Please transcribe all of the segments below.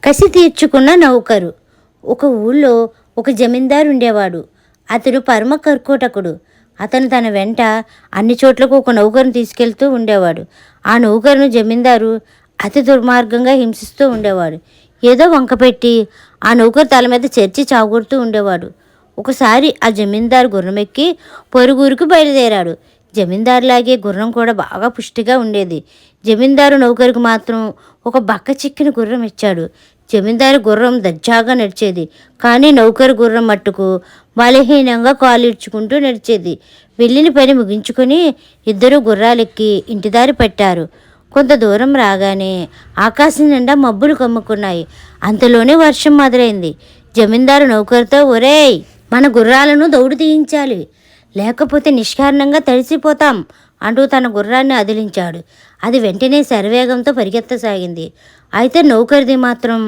కసి తీర్చుకున్న నౌకరు. ఒక ఊళ్ళో ఒక జమీందారు ఉండేవాడు. అతడు పరమ కర్కోటకుడు. అతను తన వెంట అన్ని చోట్లకు ఒక నౌకరును తీసుకెళ్తూ ఉండేవాడు. ఆ నౌకరును జమీందారు అతి దుర్మార్గంగా హింసిస్తూ ఉండేవాడు. ఏదో వంక పెట్టి ఆ నౌకరు తల మీద చర్చి చావుకొడుతూ ఉండేవాడు. ఒకసారి ఆ జమీందారు గుర్రమెక్కి పొరుగురికి బయలుదేరాడు. జమీందారులాగే గుర్రం కూడా బాగా పుష్టిగా ఉండేది. జమీందారు నౌకరుకు మాత్రం ఒక బక్క చిక్కిన గుర్రం ఇచ్చాడు. జమీందారు గుర్రం దర్జాగా నడిచేది, కానీ నౌకరు గుర్రం మట్టుకు బలహీనంగా కాలిడ్చుకుంటూ నడిచేది. వెళ్ళిన పని ముగించుకొని ఇద్దరు గుర్రాలెక్కి ఇంటిదారి పట్టారు. కొంత దూరం రాగానే ఆకాశం నిండా మబ్బులు కమ్ముకున్నాయి. అంతలోనే వర్షం మొదలైంది. జమీందారు నౌకరుతో, ఒరేయ్, మన గుర్రాలను దౌడు తీయించాలి, లేకపోతే నిష్కారణంగా తడిసిపోతాం అంటూ తన గుర్రాన్ని అదిలించాడు. అది వెంటనే శరవేగంతో పరిగెత్తసాగింది. అయితే నౌకరిది మాత్రం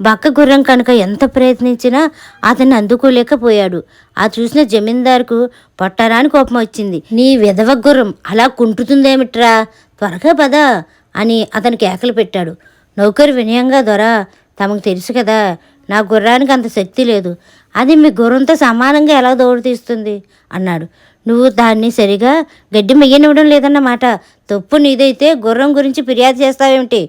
బక్క గుర్రం కనుక ఎంత ప్రయత్నించినా అతన్ని అందుకోలేకపోయాడు. ఆ చూసిన జమీందారుకు పొట్టరాని కోపం వచ్చింది. నీ విధవ గుర్రం అలా కుంటుతుందేమిట్రా, త్వరగా పద అని అతను కేకలు పెట్టాడు. నౌకరు వినయంగా, దొరా, తమకు తెలుసు కదా, నా గుర్రానికి అంత శక్తి లేదు, అది మీ గుర్రంతో సమానంగా ఎలా దౌడు తీస్తుంది అన్నాడు. నువ్వు దాన్ని సరిగా గడ్డి మెయ్యనివ్వడం లేదన్నమాట. తప్పు నీదైతే గుర్రం గురించి ఫిర్యాదు చేస్తావేమిటి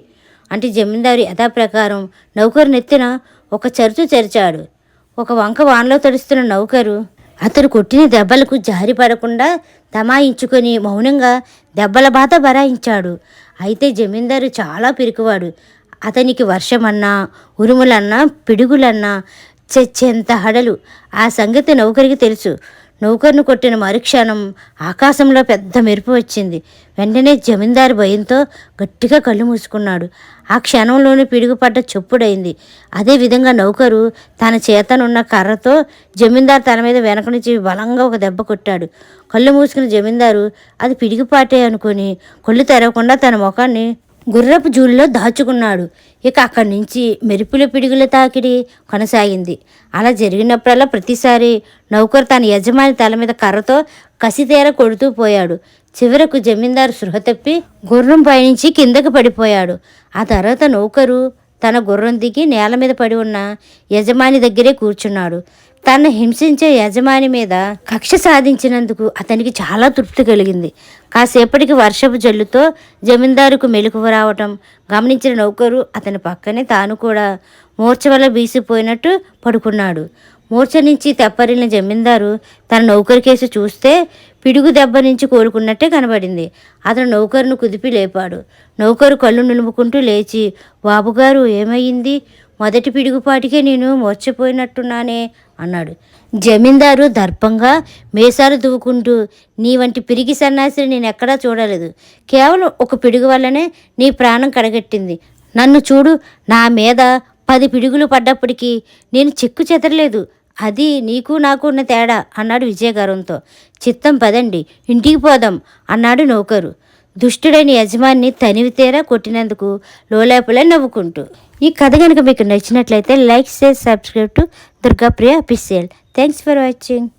అంటే జమీందారు యథాప్రకారం నౌకరు నెత్తిన ఒక చరుచు చెరిచాడు. ఒక వంక వానలో తడుస్తున్న నౌకరు అతడు కొట్టిన దెబ్బలకు జారి పడకుండా తమాయించుకొని మౌనంగా దెబ్బల బాధ బరాయించాడు. అయితే జమీందారు చాలా పిరికివాడు. అతనికి వర్షమన్నా, ఉరుములన్నా, పిడుగులన్నా చచ్చేంత హడలు. ఆ సంగతి నౌకరికి తెలుసు. నౌకరును కొట్టిన మరుక్షణం ఆకాశంలో పెద్ద మెరుపు వచ్చింది. వెంటనే జమీందారు భయంతో గట్టిగా కళ్ళు మూసుకున్నాడు. ఆ క్షణంలోనే పిడుగుపడ్డ చొప్పుడైంది. అదేవిధంగా నౌకరు తన చేతనున్న కర్రతో జమీందారు తన మీద వెనక నుంచి బలంగా ఒక దెబ్బ కొట్టాడు. కళ్ళు మూసుకున్న జమీందారు అది పిడుగుపాటే అనుకుని కళ్ళు తెరవకుండా తన ముఖాన్ని గుర్రపు జూల్లో దాచుకున్నాడు. ఇక అక్కడి నుంచి మెరుపుల పిడుగుల తాకిడి కొనసాగింది. అలా జరిగినప్పుడల్లా ప్రతిసారి నౌకరు తన యజమాని తల మీద కర్రతో కసితేర కొడుతూ పోయాడు. చివరకు జమీందారు సృహ తప్పి గుర్రం పైనుంచి కిందకి పడిపోయాడు. ఆ తర్వాత నౌకరు తన గుర్రం దిగి నేల మీద పడి ఉన్న యజమాని దగ్గరే కూర్చున్నాడు. తను హింసించే యజమాని మీద కక్ష సాధించినందుకు అతనికి చాలా తృప్తి కలిగింది. కాసేపటికి వర్షపు జల్లుతో జమీందారుకు మెలకువ రావటం గమనించిన నౌకరు అతని పక్కనే తాను కూడా మూర్ఛ వల్ల బీసిపోయినట్టు పడుకున్నాడు. మూర్ఛ నుంచి తెప్పరిన జమీందారు తన నౌకరు కేసు చూస్తే పిడుగు దెబ్బ నుంచి కోలుకున్నట్టే కనబడింది. అతను నౌకరును కుదిపి లేపాడు. నౌకరు కళ్ళు నిలుపుకుంటూ లేచి, బాబుగారు, ఏమయ్యింది? మొదటి పిడుగుపాటికే నేను మూర్ఛపోయినట్టున్నానే అన్నాడు. జమీందారు దర్పంగా మేసాలు దువ్వుకుంటూ, నీ వంటి పిరిగి సన్నాసిని నేనెక్కడా చూడలేదు. కేవలం ఒక పిడుగు వల్లనే నీ ప్రాణం కడగట్టింది. నన్ను చూడు, నా మీద 10 పిడుగులు పడ్డప్పటికీ నేను చెక్కు చెదరలేదు. అది నీకు నాకు ఉన్న తేడా అన్నాడు విజయగర్వంతో. చిత్తం, పదండి, ఇంటికి పోదాం అన్నాడు నౌకరు, దుష్టుడైన యజమాని తనివితేరా కొట్టినందుకు లోలేపలే నవ్వుకుంటూ. ఈ కథ కనుక మీకు నచ్చినట్లయితే like, share, subscribe to Durgapriya official. Thanks for watching.